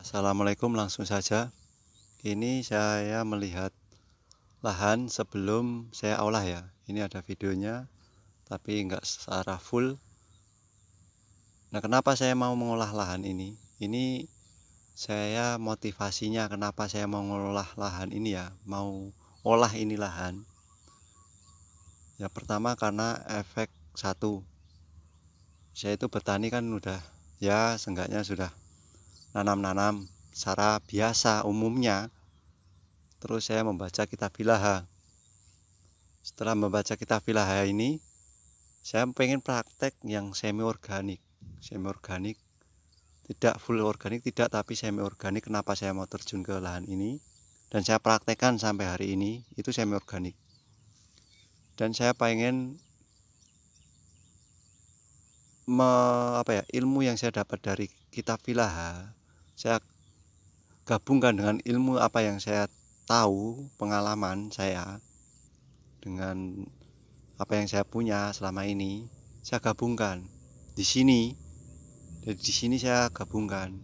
Assalamualaikum, langsung saja. Ini saya melihat lahan sebelum saya olah ya. Ini ada videonya, tapi nggak secara full. Nah, kenapa saya mau mengolah lahan ini? Ini saya motivasinya kenapa saya mau mengolah lahan ini ya, mau olah ini lahan. Ya pertama karena efek satu. Saya itu bertani kan udah ya seenggaknya sudah nanam-nanam secara biasa umumnya. Terus saya membaca kitab Ilaha. Setelah membaca kitab Ilaha ini, saya pengen praktek yang semi organik. Semi organik, tidak full organik, tidak, tapi semi organik. Kenapa saya mau terjun ke lahan ini? Dan saya praktekkan sampai hari ini, itu semi organik. Dan saya pengen ilmu yang saya dapat dari kitab Ilaha, saya gabungkan dengan ilmu apa yang saya tahu, pengalaman saya dengan apa yang saya punya selama ini, saya gabungkan di sini. Jadi di sini saya gabungkan.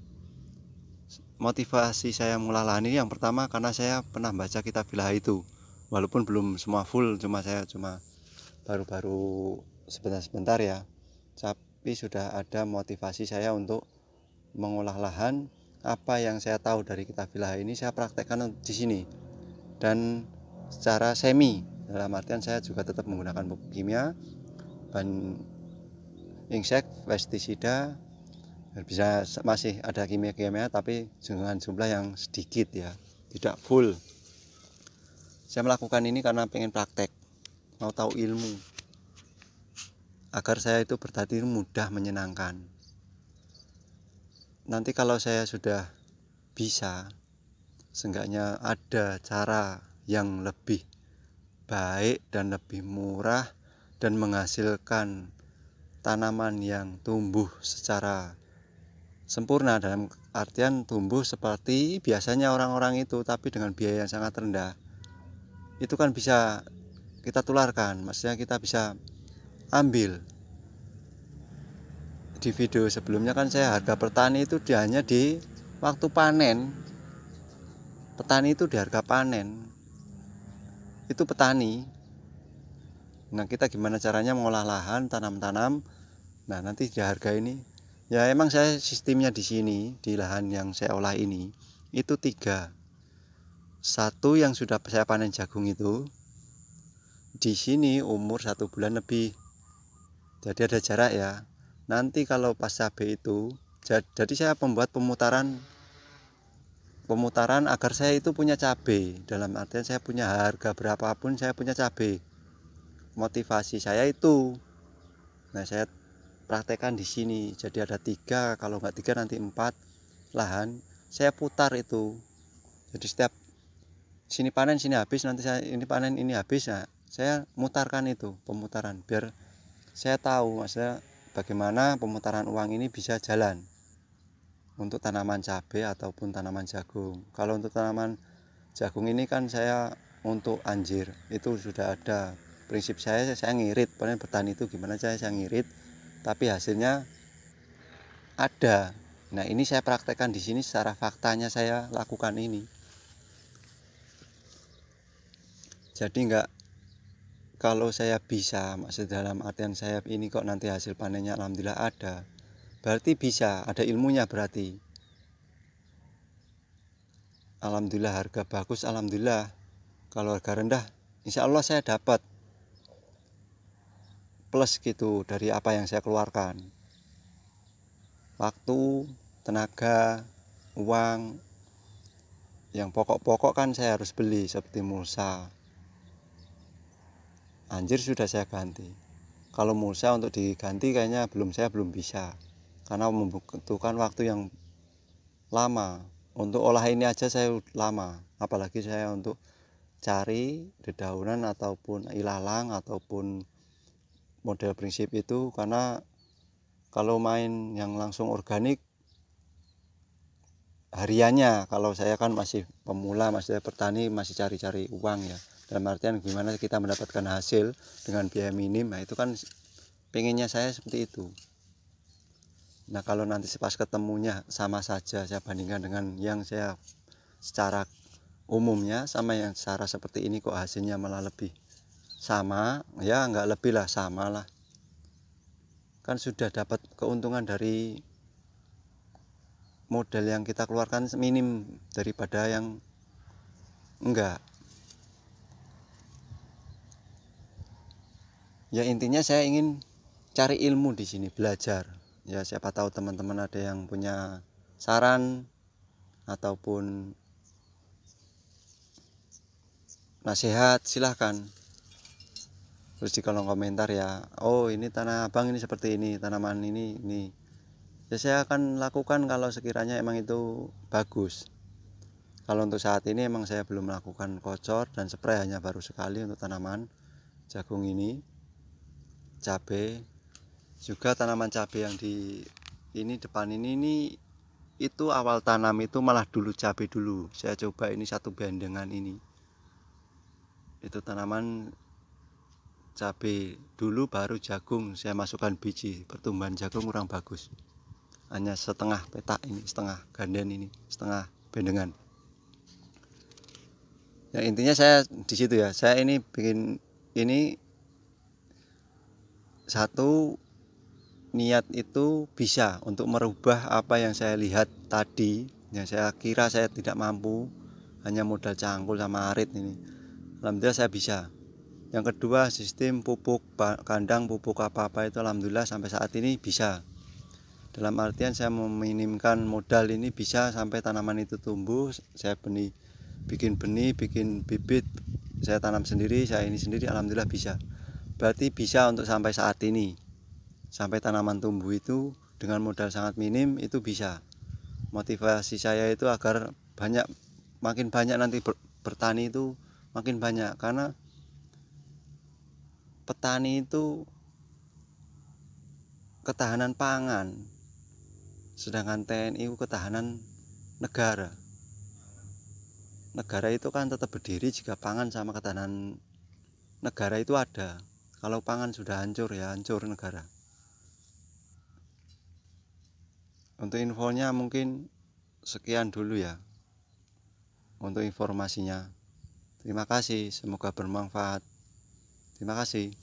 Motivasi saya mengolah lahan ini yang pertama karena saya pernah baca kitab Ilaha itu. Walaupun belum semua full, saya baru-baru sebentar-sebentar ya. Tapi sudah ada motivasi saya untuk mengolah lahan. Apa yang saya tahu dari kitab Ilaha ini saya praktekkan di sini. Dan secara semi, dalam artian saya juga tetap menggunakan pupuk kimia, bahan insek, pestisida, bisa masih ada kimia-kimia tapi dengan jumlah yang sedikit ya, tidak full. Saya melakukan ini karena pengen praktek, mau tahu ilmu, agar saya itu bertani mudah, menyenangkan. Nanti kalau saya sudah bisa, seenggaknya ada cara yang lebih baik dan lebih murah dan menghasilkan tanaman yang tumbuh secara sempurna, dalam artian tumbuh seperti biasanya orang-orang itu tapi dengan biaya yang sangat rendah. Itu kan bisa kita tularkan, maksudnya kita bisa ambil. Di video sebelumnya kan saya harga petani itu hanya di waktu panen. Petani itu di harga panen. Itu petani. Nah, kita gimana caranya mengolah lahan, tanam-tanam. Nah, nanti di harga ini ya emang saya sistemnya di sini, di lahan yang saya olah ini itu 3. Satu yang sudah saya panen jagung itu di sini umur 1 bulan lebih. Jadi ada jarak ya. Nanti kalau pas cabai itu, jadi saya membuat pemutaran agar saya itu punya cabai. Dalam artian saya punya harga berapapun saya punya cabai. Motivasi saya itu. Nah, saya praktekkan di sini. Jadi ada 3, kalau nggak 3 nanti 4 lahan. Saya putar itu. Jadi setiap sini panen sini habis, nanti saya ini panen ini habis. Nah, saya mutarkan itu, pemutaran, biar saya tahu maksudnya bagaimana pemutaran uang ini bisa jalan untuk tanaman cabai ataupun tanaman jagung. Kalau untuk tanaman jagung ini kan saya untuk anjir itu sudah ada prinsip saya ngirit. Paling bertani itu gimana saya ngirit, tapi hasilnya ada. Nah, ini saya praktekkan di sini secara faktanya saya lakukan ini. Jadi enggak, kalau saya bisa, maksud dalam artian saya ini kok nanti hasil panennya alhamdulillah ada, berarti bisa, ada ilmunya berarti. Alhamdulillah harga bagus, alhamdulillah. Kalau harga rendah, insya Allah saya dapat plus gitu dari apa yang saya keluarkan. Waktu, tenaga, uang. Yang pokok-pokok kan saya harus beli seperti mulsa. Anjir sudah saya ganti. Kalau mulsa untuk diganti kayaknya saya belum bisa. Karena membutuhkan waktu yang lama. Untuk olah ini aja saya lama. Apalagi saya untuk cari dedaunan ataupun ilalang ataupun model prinsip itu. Karena kalau main yang langsung organik hariannya, kalau saya kan masih pemula, masih petani, masih cari-cari uang ya. Dalam artian gimana kita mendapatkan hasil dengan biaya minim. Nah, itu kan pengennya saya seperti itu. Nah kalau nanti pas ketemunya sama saja, saya bandingkan dengan yang saya secara umumnya sama yang secara seperti ini kok hasilnya malah lebih sama, ya nggak lebih lah, sama lah, kan sudah dapat keuntungan dari modal yang kita keluarkan minim daripada yang enggak. Ya intinya saya ingin cari ilmu di sini, belajar. Ya siapa tahu teman-teman ada yang punya saran ataupun nasihat, silahkan. Terus di kolom komentar ya, oh ini tanah abang ini seperti ini, tanaman ini. Ya saya akan lakukan kalau sekiranya emang itu bagus. Kalau untuk saat ini emang saya belum melakukan kocor dan spray, hanya baru sekali untuk tanaman jagung ini. Cabai juga, tanaman cabai yang di ini depan ini itu awal tanam itu malah dulu cabai dulu. Saya coba ini satu bandengan ini. Itu tanaman cabai dulu baru jagung saya masukkan biji. Pertumbuhan jagung kurang bagus. Hanya setengah petak ini, setengah ganden ini, setengah bandengan. Ya intinya saya di situ ya. Saya ini bikin ini satu, niat itu bisa untuk merubah apa yang saya lihat tadi, yang saya kira saya tidak mampu, hanya modal cangkul sama arit ini. Alhamdulillah saya bisa. Yang kedua, sistem pupuk kandang, pupuk apa-apa itu alhamdulillah sampai saat ini bisa. Dalam artian saya meminimkan modal ini bisa sampai tanaman itu tumbuh. Saya bikin benih, bikin bibit, saya tanam sendiri, saya ini sendiri, alhamdulillah bisa. Berarti bisa untuk sampai saat ini, sampai tanaman tumbuh itu dengan modal sangat minim itu bisa. Motivasi saya itu agar makin banyak nanti bertani itu makin banyak, karena petani itu ketahanan pangan, sedangkan TNI itu ketahanan negara. Negara itu kan tetap berdiri jika pangan sama ketahanan negara itu ada. Kalau pangan sudah hancur ya hancur negara. Untuk infonya mungkin sekian dulu ya untuk informasinya. Terima kasih, semoga bermanfaat. Terima kasih.